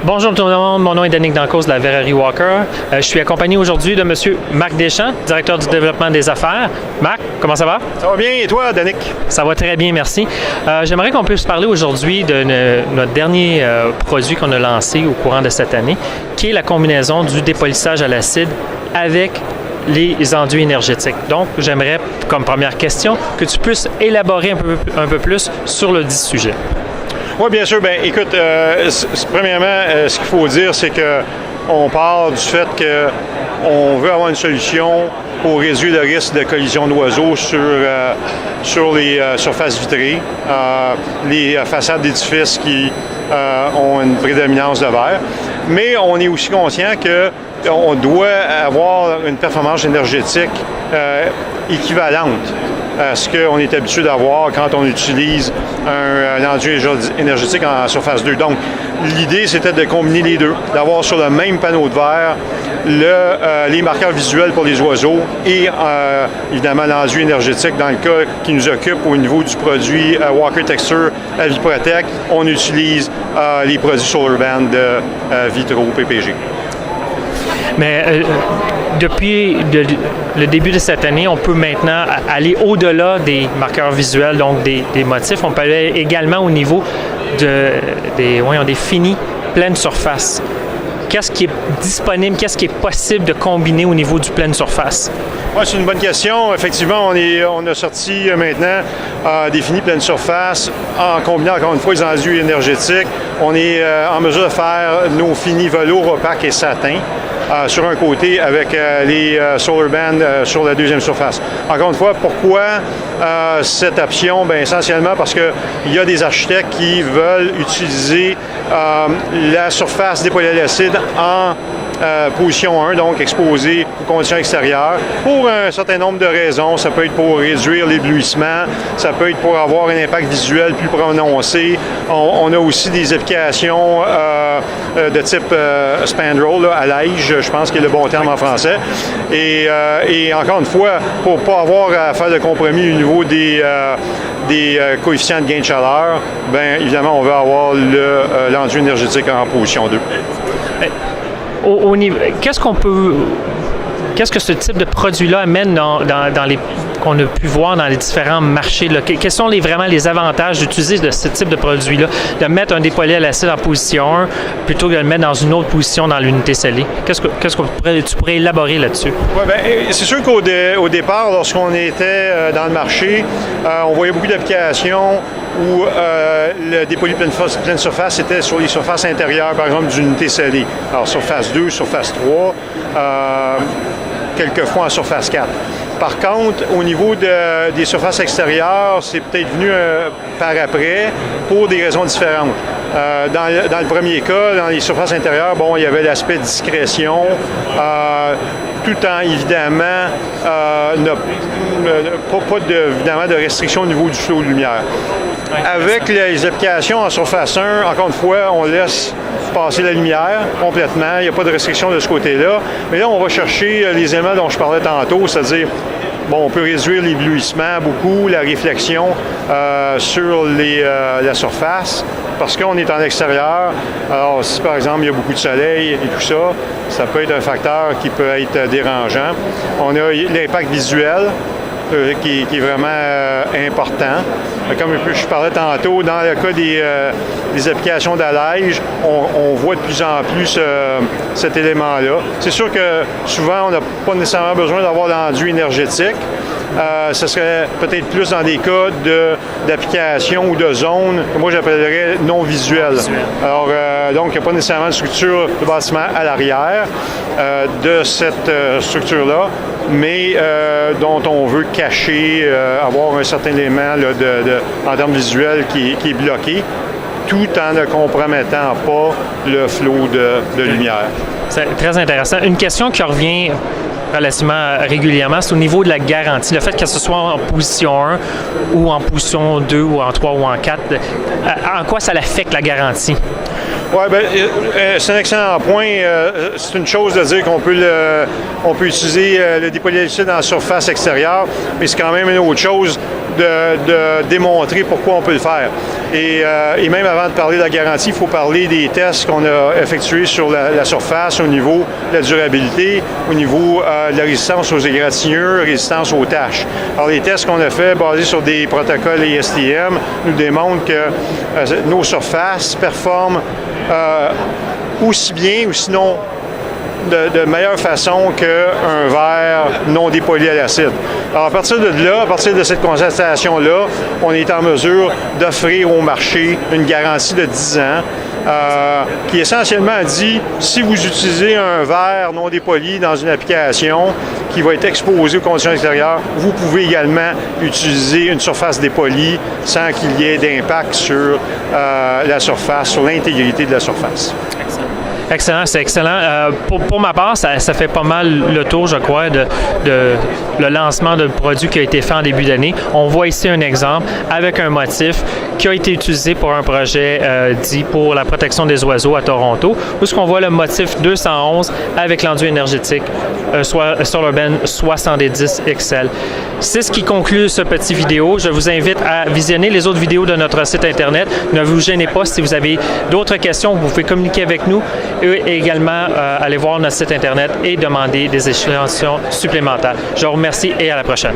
Bonjour tout le monde, mon nom est Danick Dancause de la verrerie Walker. Je suis accompagné aujourd'hui de M. Marc Deschamps, directeur du développement des affaires. Marc, comment ça va? Ça va bien, et toi, Danick? Ça va très bien, merci. J'aimerais qu'on puisse parler aujourd'hui de notre dernier produit qu'on a lancé au courant de cette année, qui est la combinaison du dépolissage à l'acide avec les enduits énergétiques. Donc, j'aimerais, comme première question, que tu puisses élaborer un peu plus sur le dit sujet. Oui, bien sûr. Bien, écoute, premièrement, ce qu'il faut dire, c'est qu'on part du fait qu'on veut avoir une solution pour réduire le risque de collision d'oiseaux sur les surfaces vitrées, les façades d'édifices qui ont une prédominance de verre. Mais on est aussi conscient qu'on doit avoir une performance énergétique équivalente à ce qu'on est habitué d'avoir quand on utilise un enduit énergétique en surface 2. Donc, l'idée, c'était de combiner les deux, d'avoir sur le même panneau de verre les marqueurs visuels pour les oiseaux et évidemment l'enduit énergétique dans le cas qui nous occupe au niveau du produit Walker Texture à Viprotech. On utilise les produits SolarBand de Vitro PPG. Mais depuis le début de cette année, on peut maintenant aller au-delà des marqueurs visuels, donc des motifs. On peut aller également au niveau des finis pleine surface. Qu'est-ce qui est disponible, qu'est-ce qui est possible de combiner au niveau du pleine surface? Oui, c'est une bonne question. Effectivement, on a sorti maintenant des finis pleine surface en combinant encore une fois les enduits énergétiques. On est en mesure de faire nos finis velours opaques et satin. Sur un côté avec les SolarBand sur la deuxième surface. Encore une fois, pourquoi cette option? Bien, essentiellement parce qu'il y a des architectes qui veulent utiliser la surface dépolluée à l'acide en position 1, donc exposée aux conditions extérieures, pour un certain nombre de raisons. Ça peut être pour réduire l'éblouissement, ça peut être pour avoir un impact visuel plus prononcé. On a aussi des applications de type spandrel, là, à allège, je pense qu'il est le bon terme en français. Et encore une fois, pour ne pas avoir à faire de compromis au niveau des coefficients de gain de chaleur, bien évidemment, on va avoir l'enduit énergétique en position 2. Qu'est-ce que ce type de produit-là amène qu'on a pu voir dans les différents marchés? Là? Quels sont vraiment les avantages d'utiliser de ce type de produit-là, de mettre un dépoli à l'acide en position 1 plutôt que de le mettre dans une autre position dans l'unité scellée? Qu'est-ce que tu pourrais élaborer là-dessus? Oui, bien, c'est sûr qu'au départ, lorsqu'on était dans le marché, on voyait beaucoup d'applications où le dépoli pleine surface était sur les surfaces intérieures, par exemple, d'une unité scellée. Alors, surface 2, surface 3, quelquefois en surface 4. Par contre, au niveau des surfaces extérieures, c'est peut-être venu par après pour des raisons différentes. Dans le premier cas, dans les surfaces intérieures, bon, il y avait l'aspect discrétion, tout en évidemment évidemment de restriction au niveau du flot de lumière. Avec les applications en surface 1, encore une fois, on laisse passer la lumière complètement. Il n'y a pas de restriction de ce côté-là. Mais là, on va chercher les éléments dont je parlais tantôt, c'est-à-dire, bon, on peut réduire l'éblouissement beaucoup, la réflexion sur la surface, parce qu'on est en extérieur. Alors, si par exemple, il y a beaucoup de soleil et tout ça, ça peut être un facteur qui peut être dérangeant. On a l'impact visuel, qui est vraiment important. Comme je parlais tantôt, dans le cas des applications d'allège, on voit de plus en plus cet élément-là. C'est sûr que souvent, on n'a pas nécessairement besoin d'avoir d'enduit énergétique. Ce serait peut-être plus dans des cas d'application ou de zone que moi j'appellerais non visuel. Alors, donc, il n'y a pas nécessairement de structure de bâtiment à l'arrière de cette structure-là, mais dont on veut cacher, avoir un certain élément là, en termes visuels qui est bloqué, tout en ne compromettant pas le flot de lumière. C'est très intéressant. Une question qui revient relativement régulièrement, c'est au niveau de la garantie. Le fait que ce soit en position 1 ou en position 2 ou en 3 ou en 4, en quoi ça affecte la garantie? Oui, bien, c'est un excellent point. C'est une chose de dire qu'on peut utiliser le dépoli à l'acide en surface extérieure, mais c'est quand même une autre chose de démontrer pourquoi on peut le faire. Et même avant de parler de la garantie, il faut parler des tests qu'on a effectués sur la surface au niveau de la durabilité, au niveau de la résistance aux égratignures, résistance aux taches. Alors les tests qu'on a faits basés sur des protocoles ASTM nous démontrent que nos surfaces performent aussi bien ou sinon de meilleure façon qu'un verre non dépoli à l'acide. Alors à partir de là, à partir de cette constatation-là, on est en mesure d'offrir au marché une garantie de 10 ans qui essentiellement dit, si vous utilisez un verre non dépoli dans une application qui va être exposé aux conditions extérieures, vous pouvez également utiliser une surface dépolie sans qu'il y ait d'impact sur la surface, sur l'intégrité de la surface. Excellent, c'est excellent. Pour ma part, ça fait pas mal le tour, je crois, de le lancement de produit qui a été fait en début d'année. On voit ici un exemple avec un motif qui a été utilisé pour un projet dit pour la protection des oiseaux à Toronto, où ce qu'on voit le motif 211 avec l'enduit énergétique SolarBen 70 XL. C'est ce qui conclut ce petit vidéo. Je vous invite à visionner les autres vidéos de notre site Internet. Ne vous gênez pas si vous avez d'autres questions, vous pouvez communiquer avec nous. Et également aller voir notre site Internet et demander des échantillons supplémentaires. Je vous remercie et à la prochaine.